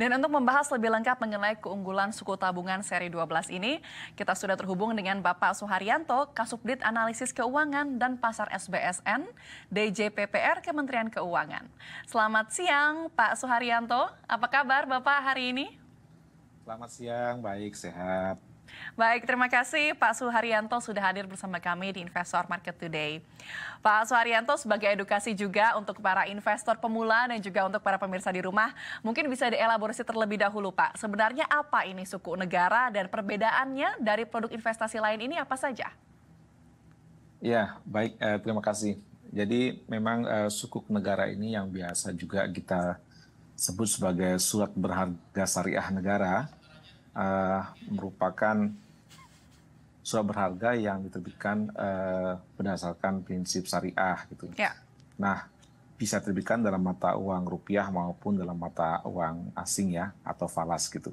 Dan untuk membahas lebih lengkap mengenai keunggulan suku tabungan seri 12 ini, kita sudah terhubung dengan Bapak Suharyanto, Kasubdit Analisis Keuangan dan Pasar SBSN, DJPPR Kementerian Keuangan. Selamat siang Pak Suharyanto, apa kabar Bapak hari ini? Selamat siang, baik, sehat. Baik, terima kasih Pak Suharyanto sudah hadir bersama kami di Investor Market Today. Pak Suharyanto, sebagai edukasi juga untuk para investor pemula dan juga untuk para pemirsa di rumah, mungkin bisa dielaborasi terlebih dahulu Pak. Sebenarnya apa ini suku negara dan perbedaannya dari produk investasi lain ini apa saja? Ya, baik, terima kasih. Jadi memang sukuk negara ini yang biasa juga kita sebut sebagai surat berharga syariah negara, merupakan surat berharga yang diterbitkan berdasarkan prinsip syariah gitu. Ya. Nah, bisa diterbitkan dalam mata uang rupiah maupun dalam mata uang asing ya, atau falas gitu.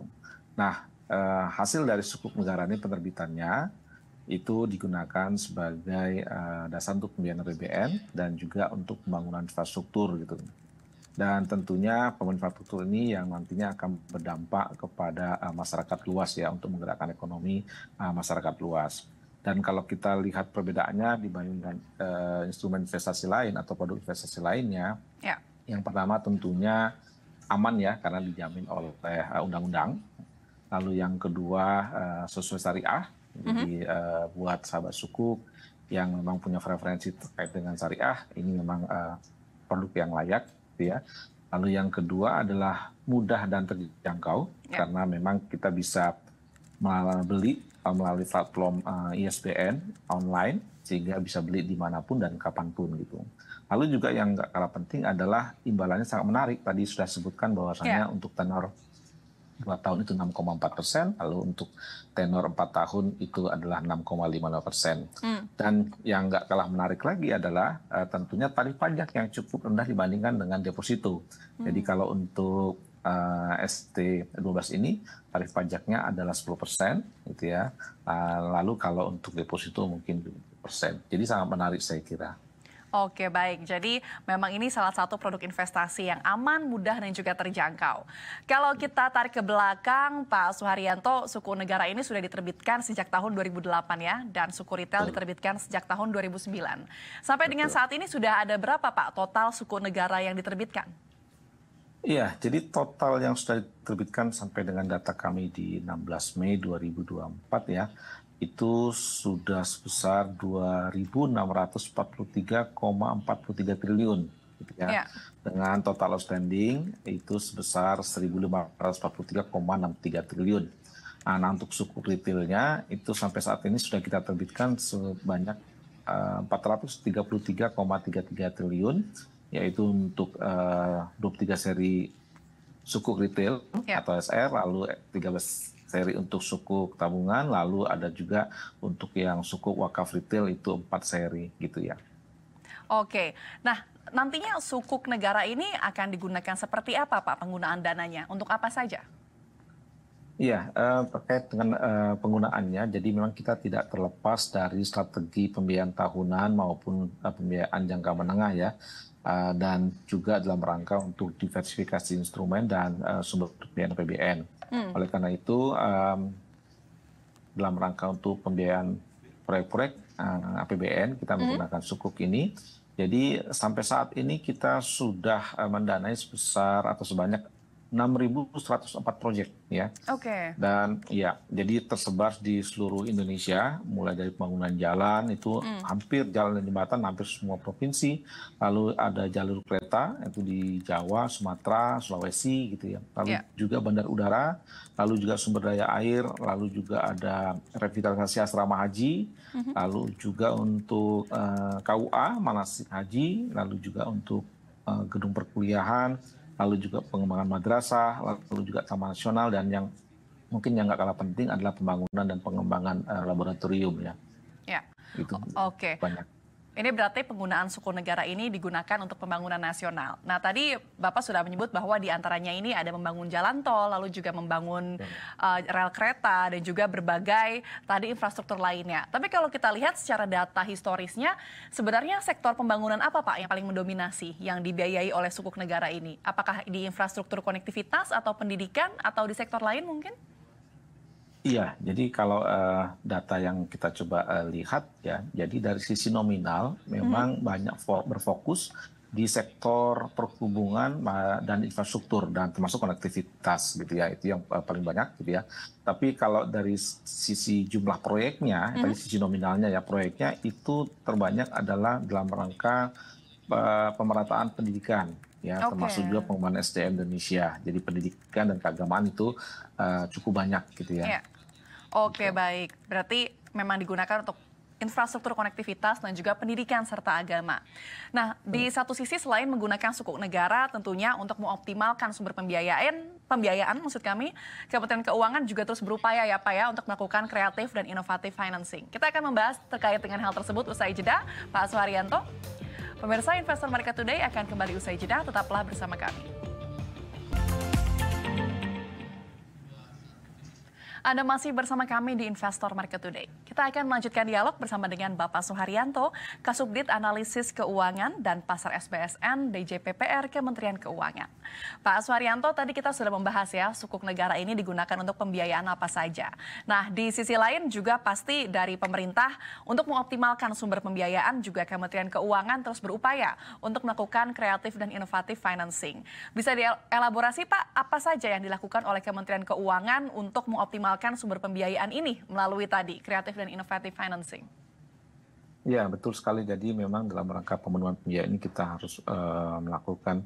Nah, hasil dari sukuk negara ini penerbitannya itu digunakan sebagai dasar untuk pembiayaan APBN dan juga untuk pembangunan infrastruktur gitu. Dan tentunya pembangunan infrastruktur ini yang nantinya akan berdampak kepada masyarakat luas ya, untuk menggerakkan ekonomi masyarakat luas. Dan kalau kita lihat perbedaannya dibandingkan instrumen investasi lain atau produk investasi lainnya, Ya. yang pertama tentunya aman ya, karena dijamin oleh undang-undang. Lalu yang kedua sesuai syariah, jadi buat sahabat sukuk yang memang punya preferensi terkait dengan syariah, ini memang produk yang layak. Ya. Lalu yang kedua adalah mudah dan terjangkau, karena memang kita bisa beli melalui platform ISBN online, sehingga bisa beli dimanapun dan kapanpun gitu. Lalu juga yang nggak kalah penting adalah imbalannya sangat menarik. Tadi sudah sebutkan bahwasannya untuk tenor 2 tahun itu 6,4%, lalu untuk tenor 4 tahun itu adalah 6,55%. Dan yang nggak kalah menarik lagi adalah tentunya tarif pajak yang cukup rendah dibandingkan dengan deposito. Jadi kalau untuk ST12 ini tarif pajaknya adalah 10% gitu ya. Lalu kalau untuk deposito mungkin 20%. Jadi sangat menarik saya kira. Oke, baik. Jadi memang ini salah satu produk investasi yang aman, mudah, dan juga terjangkau. Kalau kita tarik ke belakang, Pak Suharyanto, suku negara ini sudah diterbitkan sejak tahun 2008 ya, dan suku retail diterbitkan sejak tahun 2009. Sampai dengan saat ini sudah ada berapa, Pak, total suku negara yang diterbitkan? Iya, jadi total yang sudah diterbitkan sampai dengan data kami di 16 Mei 2024 ya, itu sudah sebesar 2.643,43 triliun gitu ya. Dengan total outstanding itu sebesar 1.543,63 triliun. Nah, untuk suku retailnya itu sampai saat ini sudah kita terbitkan sebanyak 433,33 triliun, yaitu untuk 23 seri sukuk retail atau SR, lalu 13 seri untuk sukuk tabungan, lalu ada juga untuk yang sukuk wakaf retail itu 4 seri gitu ya. Oke, nah nantinya sukuk negara ini akan digunakan seperti apa Pak penggunaan dananya? Untuk apa saja? Iya, terkait dengan penggunaannya, jadi memang kita tidak terlepas dari strategi pembiayaan tahunan maupun pembiayaan jangka menengah ya, dan juga dalam rangka untuk diversifikasi instrumen dan sumber pembiayaan APBN. Oleh karena itu, dalam rangka untuk pembiayaan proyek-proyek APBN, kita menggunakan sukuk ini. Jadi sampai saat ini kita sudah mendanai sebesar atau sebanyak 6.104 proyek ya. Oke. Dan ya, jadi tersebar di seluruh Indonesia, mulai dari pembangunan jalan itu hampir jalan dan jembatan hampir semua provinsi, lalu ada jalur kereta itu di Jawa, Sumatera, Sulawesi gitu ya. Lalu juga bandar udara, lalu juga sumber daya air, lalu juga ada revitalisasi asrama haji, lalu juga untuk KUA manasik haji, lalu juga untuk gedung perkuliahan, lalu juga pengembangan madrasah, lalu juga taman nasional, dan yang mungkin yang nggak kalah penting adalah pembangunan dan pengembangan laboratorium ya. Ya. Itu Oke. banyak. Ini berarti penggunaan suku negara ini digunakan untuk pembangunan nasional. Nah, tadi Bapak sudah menyebut bahwa di antaranya ini ada membangun jalan tol, lalu juga membangun rel kereta, dan juga berbagai tadi infrastruktur lainnya. Tapi kalau kita lihat secara data historisnya, sebenarnya sektor pembangunan apa Pak yang paling mendominasi yang dibiayai oleh sukuk negara ini? Apakah di infrastruktur konektivitas atau pendidikan atau di sektor lain mungkin? Iya, jadi kalau data yang kita coba lihat ya, jadi dari sisi nominal memang banyak berfokus di sektor perhubungan dan infrastruktur dan termasuk konektivitas gitu ya, itu yang paling banyak gitu ya. Tapi kalau dari sisi jumlah proyeknya, dari sisi nominalnya ya proyeknya itu terbanyak adalah dalam rangka pemerataan pendidikan ya, termasuk juga pengembangan SDM Indonesia. Jadi pendidikan dan keagamaan itu cukup banyak gitu ya. Iya. Oke, baik. Berarti memang digunakan untuk infrastruktur konektivitas dan juga pendidikan serta agama. Nah, di satu sisi selain menggunakan sukuk negara tentunya untuk mengoptimalkan sumber pembiayaan maksud kami, Kementerian Keuangan juga terus berupaya ya Pak ya untuk melakukan kreatif dan inovatif financing. Kita akan membahas terkait dengan hal tersebut usai jeda, Pak Suharyanto. Pemirsa Investor Market Today akan kembali usai jeda, tetaplah bersama kami. Anda masih bersama kami di Investor Market Today. Kita akan melanjutkan dialog bersama dengan Bapak Suharyanto, Kasubdit Analisis Keuangan dan Pasar SBSN DJPPR Kementerian Keuangan. Pak Suharyanto, tadi kita sudah membahas ya, sukuk negara ini digunakan untuk pembiayaan apa saja. Nah, di sisi lain juga pasti dari pemerintah untuk mengoptimalkan sumber pembiayaan juga Kementerian Keuangan terus berupaya untuk melakukan kreatif dan inovatif financing. Bisa dielaborasi Pak, apa saja yang dilakukan oleh Kementerian Keuangan untuk mengoptimalkan sumber pembiayaan ini melalui tadi kreatif dan inovatif financing? Ya, betul sekali. Jadi memang dalam rangka pemenuhan pembiayaan ini kita harus melakukan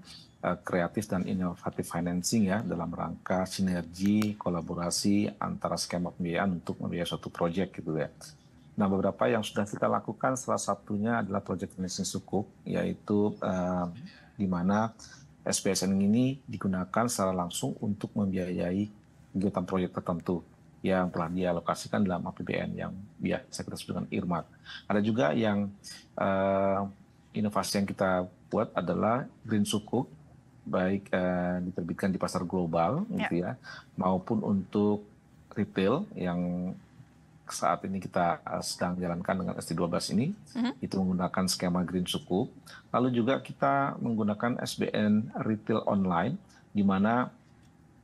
kreatif dan inovatif financing ya, dalam rangka sinergi, kolaborasi antara skema pembiayaan untuk membiayai suatu proyek gitu ya. Nah, beberapa yang sudah kita lakukan, salah satunya adalah proyek financing sukuk, yaitu di mana SBSN ini digunakan secara langsung untuk membiayai kegiatan proyek tertentu yang telah dialokasikan dalam APBN yang biasa kita sebut dengan earmark. Ada juga yang inovasi yang kita buat adalah green sukuk, baik diterbitkan di pasar global gitu ya, maupun untuk retail yang saat ini kita sedang jalankan dengan ST12 ini, itu menggunakan skema green sukuk. Lalu juga kita menggunakan SBN retail online, di mana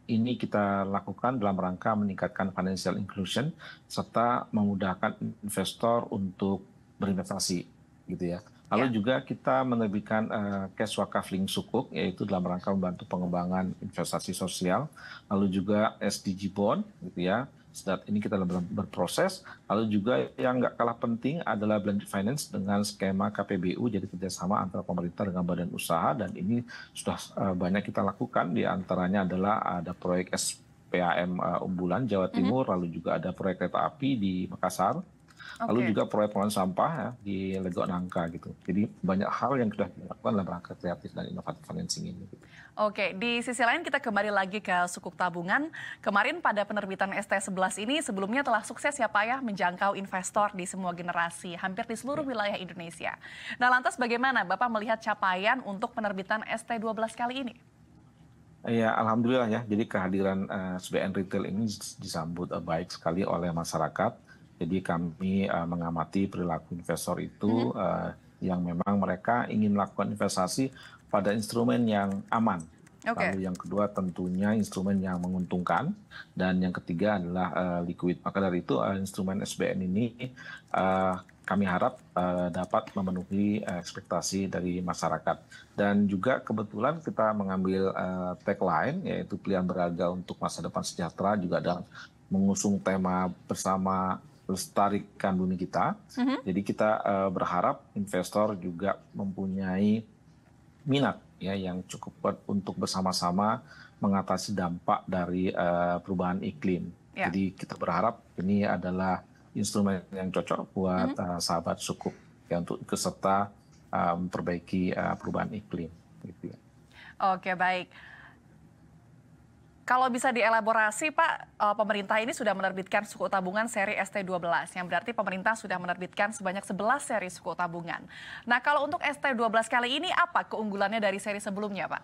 ini kita lakukan dalam rangka meningkatkan financial inclusion serta memudahkan investor untuk berinvestasi gitu ya. Lalu juga kita menerbitkan cash wakaf link sukuk, yaitu dalam rangka membantu pengembangan investasi sosial. Lalu juga SDG bond gitu ya. Saat ini kita berproses. Lalu juga yang nggak kalah penting adalah blended finance dengan skema KPBU, jadi kerjasama antara pemerintah dengan badan usaha, dan ini sudah banyak kita lakukan. Di antaranya adalah ada proyek SPAM Umbulan Jawa Timur, lalu juga ada proyek kereta api di Makassar, lalu juga proyek pengelolaan sampah ya, di Legok Nangka gitu. Jadi banyak hal yang sudah dilakukan dalam rangka kreatif dan inovatif financing ini. Oke, di sisi lain kita kembali lagi ke sukuk tabungan. Kemarin pada penerbitan ST11 ini sebelumnya telah sukses ya Pak ya menjangkau investor di semua generasi, hampir di seluruh wilayah Indonesia. Nah, lantas bagaimana Bapak melihat capaian untuk penerbitan ST12 kali ini? Ya, alhamdulillah ya. Jadi kehadiran SBN Retail ini disambut baik sekali oleh masyarakat. Jadi kami mengamati perilaku investor itu yang memang mereka ingin melakukan investasi pada instrumen yang aman. Lalu yang kedua tentunya instrumen yang menguntungkan, dan yang ketiga adalah liquid. Maka dari itu instrumen SBN ini kami harap dapat memenuhi ekspektasi dari masyarakat. Dan juga kebetulan kita mengambil tagline, yaitu pilihan berharga untuk masa depan sejahtera, juga dan mengusung tema bersama lestarikan bumi kita. Jadi kita berharap investor juga mempunyai minat ya yang cukup kuat untuk bersama-sama mengatasi dampak dari perubahan iklim. Jadi kita berharap ini adalah instrumen yang cocok buat sahabat sukuk ya, untuk ikut serta memperbaiki perubahan iklim. Gitu ya. Oke, baik. Kalau bisa dielaborasi Pak, pemerintah ini sudah menerbitkan suku tabungan seri ST12, yang berarti pemerintah sudah menerbitkan sebanyak 11 seri suku tabungan. Nah kalau untuk ST12 kali ini apa keunggulannya dari seri sebelumnya Pak?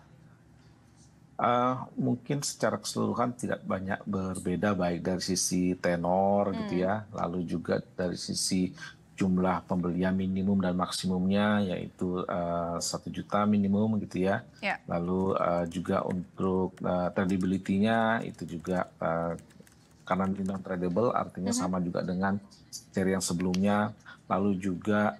Mungkin secara keseluruhan tidak banyak berbeda, baik dari sisi tenor gitu ya, lalu juga dari sisi jumlah pembelian minimum dan maksimumnya, yaitu 1 juta minimum gitu ya. Ya. Lalu juga untuk tradability-nya itu juga karena non tradable artinya sama juga dengan seri yang sebelumnya. Lalu juga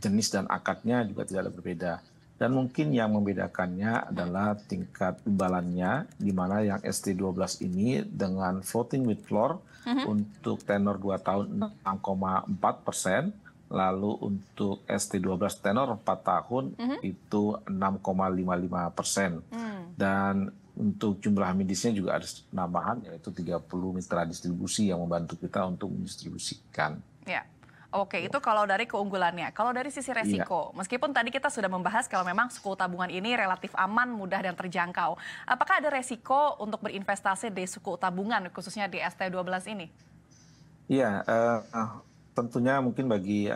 jenis dan akadnya juga tidak ada berbeda. Dan mungkin yang membedakannya adalah tingkat imbalannya, di mana yang ST12 ini dengan floating with floor untuk tenor 2 tahun 6,4%, lalu untuk ST12 tenor 4 tahun itu 6,55%. Dan untuk jumlah medisnya juga ada penambahan, yaitu 30 mitra distribusi yang membantu kita untuk mendistribusikan. Ya. Oke, itu kalau dari keunggulannya. Kalau dari sisi resiko, meskipun tadi kita sudah membahas kalau memang suku tabungan ini relatif aman, mudah dan terjangkau. Apakah ada resiko untuk berinvestasi di suku tabungan, khususnya di ST12 ini? Iya, tentunya mungkin bagi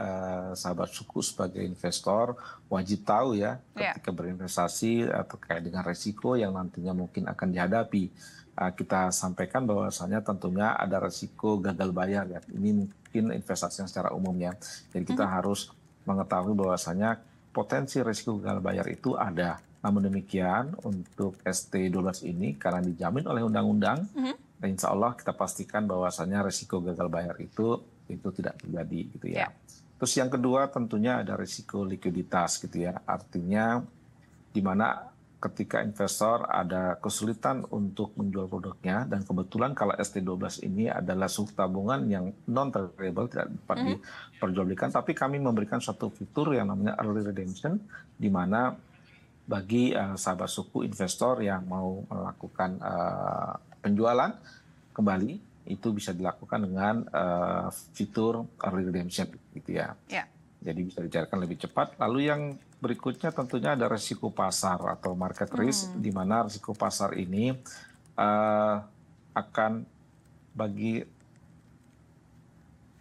sahabat suku sebagai investor wajib tahu ya ketika berinvestasi terkait dengan resiko yang nantinya mungkin akan dihadapi. Kita sampaikan bahwasanya tentunya ada resiko gagal bayar ya. Ini mungkin investasi yang secara umum ya. Jadi kita harus mengetahui bahwasanya potensi resiko gagal bayar itu ada. Namun demikian untuk ST12 ini karena dijamin oleh undang-undang, dan insya Allah kita pastikan bahwasanya resiko gagal bayar itu tidak terjadi gitu ya. Terus yang kedua tentunya ada risiko likuiditas gitu ya. Artinya di mana ketika investor ada kesulitan untuk menjual produknya, dan kebetulan kalau ST12 ini adalah suku tabungan yang non tradable, tidak dapat diperjualbelikan, tapi kami memberikan suatu fitur yang namanya early redemption, di mana bagi sahabat suku investor yang mau melakukan penjualan kembali itu bisa dilakukan dengan fitur early redemption gitu ya. Jadi bisa dicairkan lebih cepat. Lalu yang berikutnya tentunya ada risiko pasar atau market risk, di mana risiko pasar ini akan bagi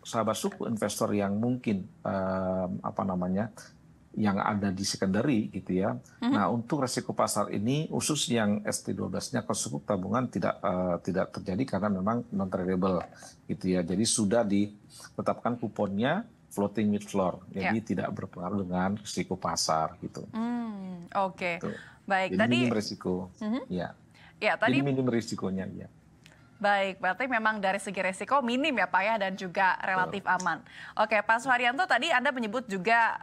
sahabat suku investor yang mungkin yang ada di secondary gitu ya. Nah untuk risiko pasar ini khusus yang ST12-nya ke suku tabungan tidak terjadi karena memang non tradable gitu ya. Jadi sudah ditetapkan kuponnya floating with floor, jadi tidak berpengaruh dengan risiko pasar gitu. Oke, baik. Jadi minim risiko, ya. Tadi jadi minim risikonya ya. Baik, berarti memang dari segi resiko minim ya Pak ya, dan juga relatif aman. Oke, Pak Suharyanto, tadi Anda menyebut juga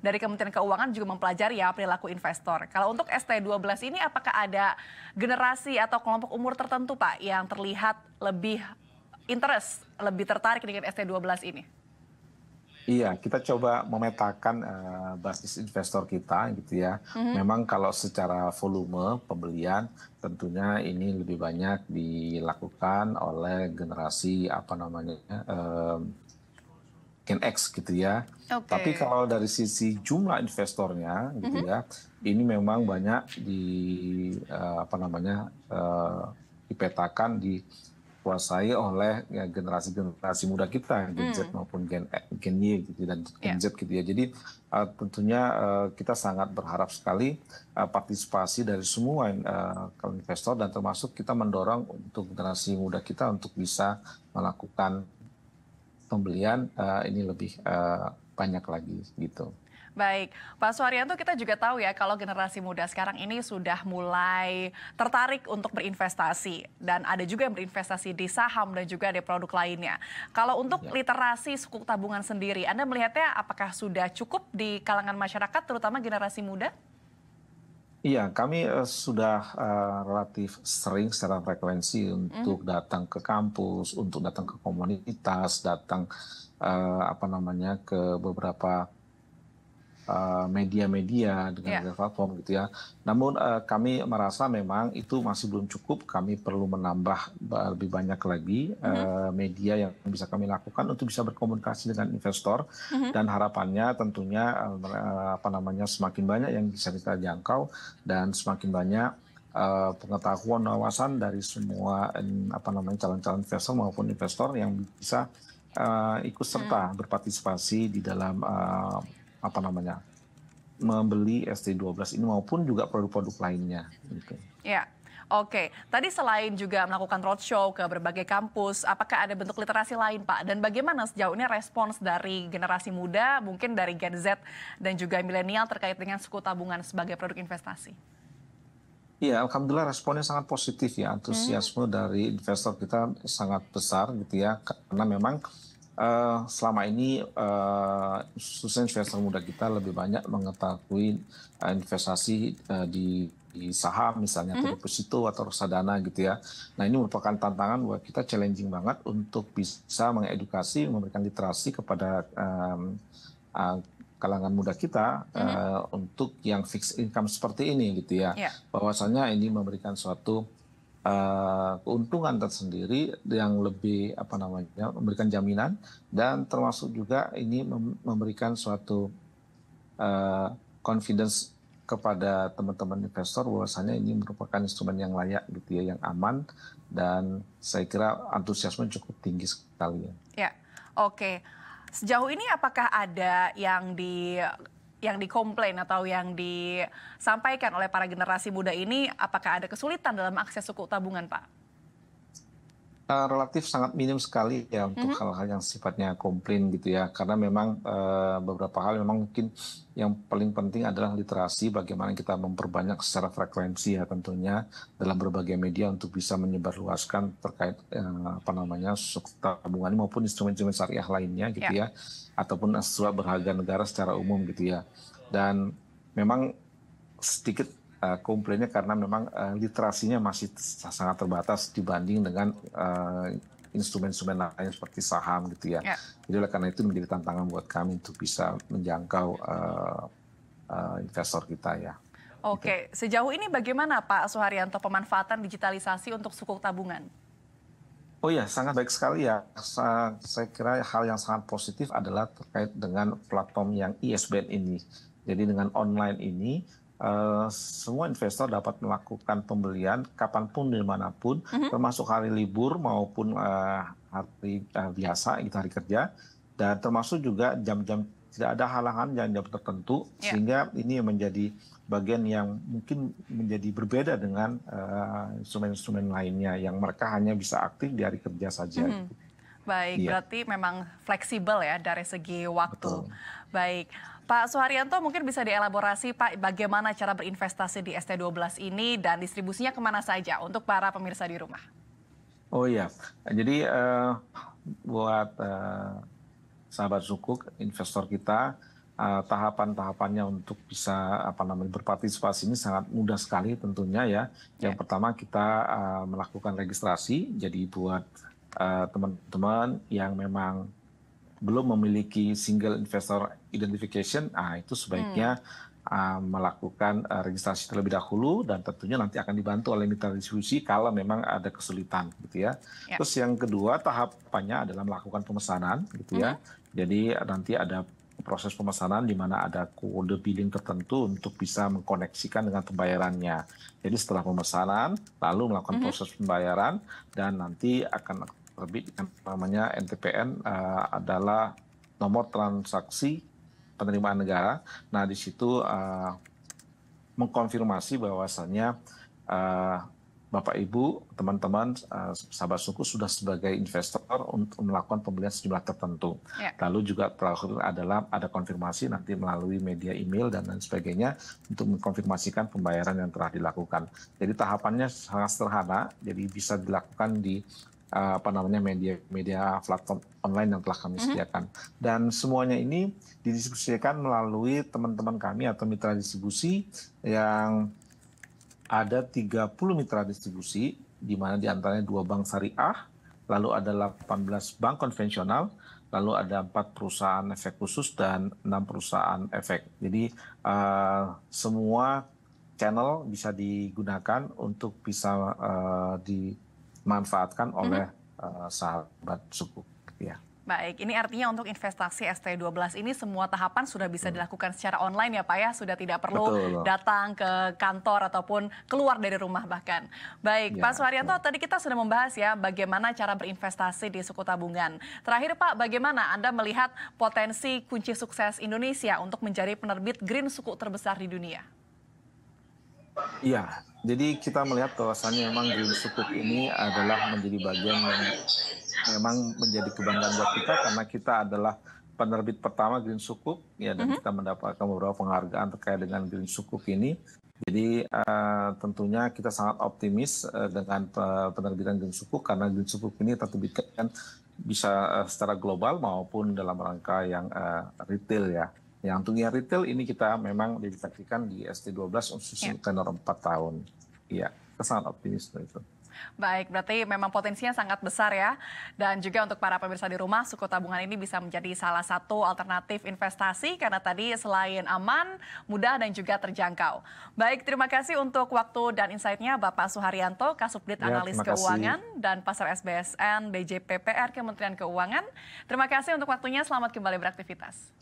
dari Kementerian Keuangan juga mempelajari ya perilaku investor. Kalau untuk ST12 ini apakah ada generasi atau kelompok umur tertentu Pak yang terlihat lebih interest, lebih tertarik dengan ST12 ini? Iya, kita coba memetakan basis investor kita gitu ya. Memang kalau secara volume pembelian tentunya ini lebih banyak dilakukan oleh generasi Gen X gitu ya. Tapi kalau dari sisi jumlah investornya gitu ya, ini memang banyak dipetakan dikuasai oleh generasi muda kita, Gen Z maupun Gen Y gitu, dan Gen Z gitu ya. Jadi tentunya kita sangat berharap sekali partisipasi dari semua investor, dan termasuk kita mendorong untuk generasi muda kita untuk bisa melakukan pembelian ini lebih banyak lagi gitu. Baik, Pak Suharyanto, kita juga tahu ya kalau generasi muda sekarang ini sudah mulai tertarik untuk berinvestasi. Dan ada juga yang berinvestasi di saham dan juga di produk lainnya. Kalau untuk literasi suku tabungan sendiri, Anda melihatnya apakah sudah cukup di kalangan masyarakat, terutama generasi muda? Iya, kami sudah relatif sering secara frekuensi untuk datang ke kampus, untuk datang ke komunitas, datang ke beberapa media-media dengan platform gitu ya. Namun kami merasa memang itu masih belum cukup. Kami perlu menambah lebih banyak lagi media yang bisa kami lakukan untuk bisa berkomunikasi dengan investor, dan harapannya tentunya semakin banyak yang bisa kita jangkau, dan semakin banyak pengetahuan wawasan dari semua calon-calon investor maupun investor yang bisa ikut serta berpartisipasi di dalam membeli ST12 ini maupun juga produk-produk lainnya. Gitu. Ya, oke. Tadi selain juga melakukan roadshow ke berbagai kampus, apakah ada bentuk literasi lain, Pak? Dan bagaimana sejauh ini respons dari generasi muda, mungkin dari Gen Z dan juga milenial terkait dengan suku tabungan sebagai produk investasi? Iya, alhamdulillah responnya sangat positif ya, antusiasme dari investor kita sangat besar gitu ya, karena memang selama ini khususnya investor muda kita lebih banyak mengetahui investasi di saham misalnya atau deposito atau reksadana gitu ya. Nah ini merupakan tantangan buat kita, challenging banget untuk bisa mengedukasi, memberikan literasi kepada kalangan muda kita untuk yang fixed income seperti ini gitu ya. Bahwasanya ini memberikan suatu keuntungan tersendiri yang lebih memberikan jaminan, dan termasuk juga ini memberikan suatu confidence kepada teman-teman investor bahwasanya ini merupakan instrumen yang layak gitu ya, yang aman, dan saya kira antusiasme cukup tinggi sekali ya. Ya, oke. Sejauh ini apakah ada yang dikomplain atau yang disampaikan oleh para generasi muda ini, apakah ada kesulitan dalam akses suku tabungan, Pak? Relatif sangat minim sekali ya untuk hal-hal yang sifatnya komplain gitu ya, karena memang beberapa hal memang mungkin yang paling penting adalah literasi, bagaimana kita memperbanyak secara frekuensi ya tentunya dalam berbagai media untuk bisa menyebarluaskan terkait suku tabungan maupun instrumen-instrumen syariah lainnya gitu ya, ataupun surat berharga negara secara umum gitu ya. Dan memang sedikit komplainnya karena memang literasinya masih sangat terbatas dibanding dengan instrumen-instrumen lain seperti saham gitu ya. Jadi oleh karena itu menjadi tantangan buat kami untuk bisa menjangkau investor kita ya. Oke, sejauh ini bagaimana Pak Suharyanto pemanfaatan digitalisasi untuk sukuk tabungan? Oh ya, sangat baik sekali ya. Saya kira hal yang sangat positif adalah terkait dengan platform yang ISBN ini. Jadi dengan online ini, semua investor dapat melakukan pembelian kapanpun dimanapun, termasuk hari libur maupun hari biasa, gitu, hari kerja, dan termasuk juga jam-jam tidak ada halangan jam-jam tertentu, sehingga ini menjadi bagian yang mungkin menjadi berbeda dengan instrumen-instrumen lainnya yang mereka hanya bisa aktif di hari kerja saja. Gitu. Baik, berarti memang fleksibel ya dari segi waktu. Betul. Baik, Pak Suharyanto mungkin bisa dielaborasi Pak bagaimana cara berinvestasi di ST12 ini dan distribusinya kemana saja untuk para pemirsa di rumah? Oh iya, jadi buat sahabat sukuk, investor kita, tahapan-tahapannya untuk bisa berpartisipasi ini sangat mudah sekali tentunya ya. Yang pertama kita melakukan registrasi, jadi buat teman-teman yang memang belum memiliki single investor identification, itu sebaiknya melakukan registrasi terlebih dahulu, dan tentunya nanti akan dibantu oleh mitra distribusi kalau memang ada kesulitan gitu ya. Terus yang kedua tahapannya adalah melakukan pemesanan gitu ya. Jadi nanti ada proses pemesanan di mana ada kode billing tertentu untuk bisa mengkoneksikan dengan pembayarannya. Jadi setelah pemesanan lalu melakukan proses pembayaran, dan nanti akan terbit yang namanya NTPN, adalah nomor transaksi penerimaan negara. Nah di situ mengkonfirmasi bahwasannya Bapak Ibu, teman-teman, sahabat suku sudah sebagai investor untuk melakukan pembelian sejumlah tertentu. Lalu juga terakhir adalah ada konfirmasi nanti melalui media email dan lain sebagainya untuk mengkonfirmasikan pembayaran yang telah dilakukan. Jadi tahapannya sangat sederhana, jadi bisa dilakukan di media platform online yang telah kami sediakan. Dan semuanya ini didistribusikan melalui teman-teman kami atau mitra distribusi yang ada 30 mitra distribusi, di mana diantaranya 2 bank syariah, lalu ada 18 bank konvensional, lalu ada 4 perusahaan efek khusus dan 6 perusahaan efek. Jadi semua channel bisa digunakan untuk bisa dimanfaatkan oleh sahabat suku. Ya. Baik, ini artinya untuk investasi ST12 ini semua tahapan sudah bisa dilakukan secara online ya Pak ya, sudah tidak perlu Betul. datang ke kantor ataupun keluar dari rumah bahkan. Baik, Ya, Pak Suharyanto, betul. tadi kita sudah membahas ya bagaimana cara berinvestasi di suku tabungan. Terakhir Pak, bagaimana Anda melihat potensi kunci sukses Indonesia untuk menjadi penerbit green suku terbesar di dunia? Iya, jadi kita melihat bahwasannya memang Green Sukuk ini adalah menjadi bagian yang memang menjadi kebanggaan buat kita karena kita adalah penerbit pertama Green Sukuk ya dan kita mendapatkan beberapa penghargaan terkait dengan Green Sukuk ini. Jadi tentunya kita sangat optimis dengan penerbitan Green Sukuk karena Green Sukuk ini terbitkan bisa secara global maupun dalam rangka yang retail ya. Yang untuk yang retail ini kita memang dedikasikan di ST12 khusus tenor 4 tahun. Iya, kita sangat optimis itu. Baik, berarti memang potensinya sangat besar ya. Dan juga untuk para pemirsa di rumah, suku tabungan ini bisa menjadi salah satu alternatif investasi karena tadi selain aman, mudah dan juga terjangkau. Baik, terima kasih untuk waktu dan insight-nya Bapak Suharyanto, Kasubdit Analis Keuangan dan Pasar SBSN BJPPR Kementerian Keuangan. Terima kasih untuk waktunya, selamat kembali beraktivitas.